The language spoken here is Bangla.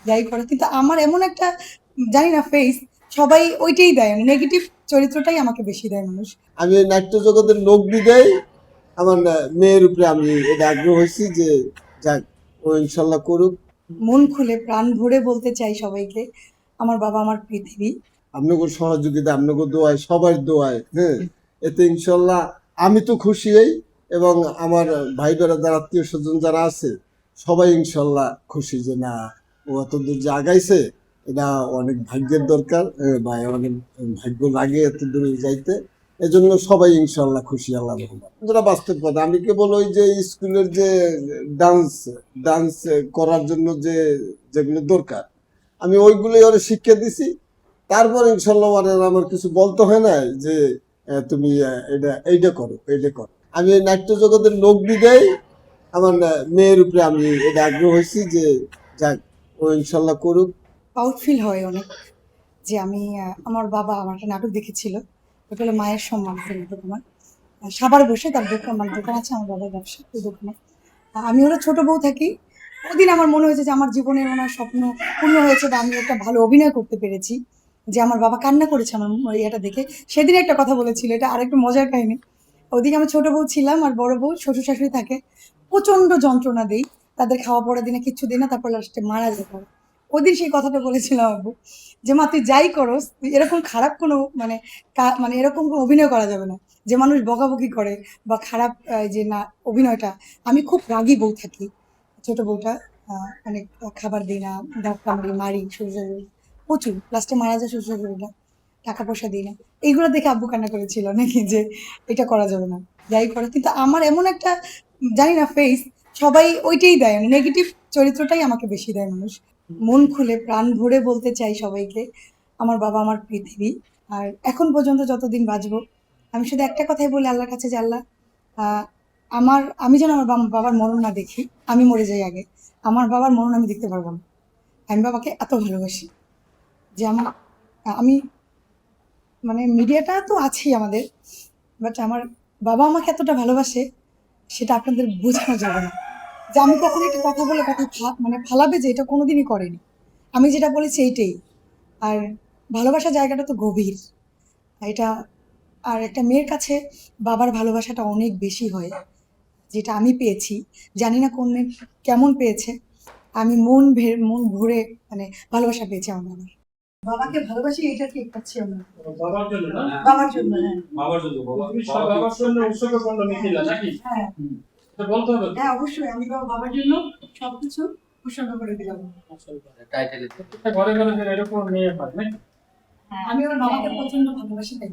যাই করে, কিন্তু আমার এমন একটা জানি না ফেস, সবাই ওইটাই দেয়, নেগেটিভ চরিত্রটাই আমাকে বেশি দেয় মানুষ। আমি নাট্য জগতের লোক বিদায় আমার মেয়ের উপরে আমি এটা আগ্রহ হয়েছি যে যাক, ও ইনশাল্লাহ করুক। মন খুলে প্রাণ ভরে বলতে চাই সবাইকে, আমার বাবা আমার পৃথিবী। আপনাদের সহযোগিতা, আপনাদের দোয়ায়, সবার দোয়ায়, হ্যাঁ, এতে ইনশাল্লাহ আমি তো খুশি হই এবং আমার ভাই বেড়াদার আত্মীয় স্বজন যারা আছে সবাই ইনশাল্লাহ খুশি যে না, ও এতদূর যে আগাইছে এটা অনেক ভাগ্যের দরকার, বা অনেক ভাগ্য লাগে এত দূরে যাইতে। এজন্য সবাই ইনশাল্লাহ খুশি, আল্লাহ রহমান। যেটা বাস্তব কথা, আমি কেবল ওই যে স্কুলের যে ডান্স ডান্স করার জন্য যেগুলো দরকার আমি ওইগুলোই ওরা শিক্ষা দিছি। তারপর ইনশাল্লাহ আমার কিছু বলতে হয় না যে তুমি এটা এইটা করো, এইটা করো। আমি এই নাট্য জগতের লোক বিদায় আমার মেয়ের উপরে আমি এটা আগ্রহ হয়েছি যে যাক, ও ইনশাল্লাহ করুক। প্রাউড ফিল হয় অনেক যে আমি আমার বাবা আমার একটা নাটক দেখেছিল, ওটা হলো মায়ের সম্মান নাটক। আমার সাবার বসে তার দোকান, আমার দোকান আছে, আমার বাবার ব্যবসা, ওই দোকানে আমি হলো ছোট বউ থাকি। ওদিন আমার মনে হয়েছে যে আমার জীবনের ওনার স্বপ্ন পূর্ণ হয়েছে, বা আমি একটা ভালো অভিনয় করতে পেরেছি, যে আমার বাবা কান্না করেছে আমার এটা দেখে। সেদিন একটা কথা বলেছিল, এটা আরেকটু মজার কাহিনী। ওদিকে আমি ছোট বউ ছিলাম, আর বড় বউ শ্বশুর শাশুড়ি থাকে, প্রচন্ড যন্ত্রণা দেই, তাদের খাওয়া পড়া দিনে কিচ্ছু দিই না, তারপর লাস্টে মারা যেত। ওদিন সেই কথাটা বলেছিলাম আব্বু, যে মা তুই যাই করস, তুই এরকম খারাপ কোনো মানে মানে এরকম কোনো অভিনয় করা যাবে না, যে মানুষ বকাবকি করে বা খারাপ যে না অভিনয়টা। আমি খুব রাগী বউ থাকি, ছোট বউটা, অনেক খাবার দিই না, দাঁত কামড়ি মারি শ্বশুর শাশুড়ি, প্রচুর, লাস্টে মারা যায় শ্বশুর শাশুড়িটা, টাকা পয়সা দিই না। এইগুলো দেখে আব্বু কান্না করেছিল নাকি, যে এটা করা যাবে না, যাই করে, কিন্তু আমার এমন একটা জানি না ফেস, সবাই ওইটাই দেয়, নেগেটিভ চরিত্রটাই আমাকে বেশি দেয় মানুষ। মন খুলে প্রাণ ভরে বলতে চাই সবাইকে, আমার বাবা আমার পৃথিবী। আর এখন পর্যন্ত যতদিন বাঁচবো, আমি শুধু একটা কথাই বলি আল্লাহর কাছে, যে আল্লাহ, আহ, আমি যেন আমার বাবার মরণ না দেখি, আমি মরে যাই আগে, আমার বাবার মরণ আমি দেখতে পারবো না। আমি বাবাকে এত ভালোবাসি যে আমি মানে মিডিয়াটা তো আছেই আমাদের, বাট আমার বাবা আমাকে এতটা ভালোবাসে, সেটা আপনাদের বোঝানো যাবে না। যে আমি কখনো একটা কথা বলে কথা মানে ফালাবে, যে এটা কোনোদিনই করেনি, আমি যেটা বলেছি এইটাই। আর ভালোবাসার জায়গাটা তো গভীর, এটা। আর একটা মেয়ের কাছে বাবার ভালোবাসাটা অনেক বেশি হয়, যেটা আমি পেয়েছি। জানি না কোন মেয়ে কেমন পেয়েছে, আমি মন ভরে মানে ভালোবাসা পেয়েছি আমার বাবার। বাবাকে ভালোবাসি, এটা ঠিক পাচ্ছি আমরা। বাবার জন্য না? বাবার জন্য, হ্যাঁ। বাবার জন্য, তুমি সব বাবার জন্য উৎসর্গ করলো মিথিলা নাকি? হ্যাঁ, এটা বলতে হবে তো। হ্যাঁ, অবশ্যই আমি বাবার জন্য সবকিছু উৎসর্গ করে দিলাম। প্রত্যেকটা ঘরে ঘরে যেন এরকম মেয়ে হয় নাকি? আমি আমার বাবাকে প্রচন্ড ভালোবাসি, তাই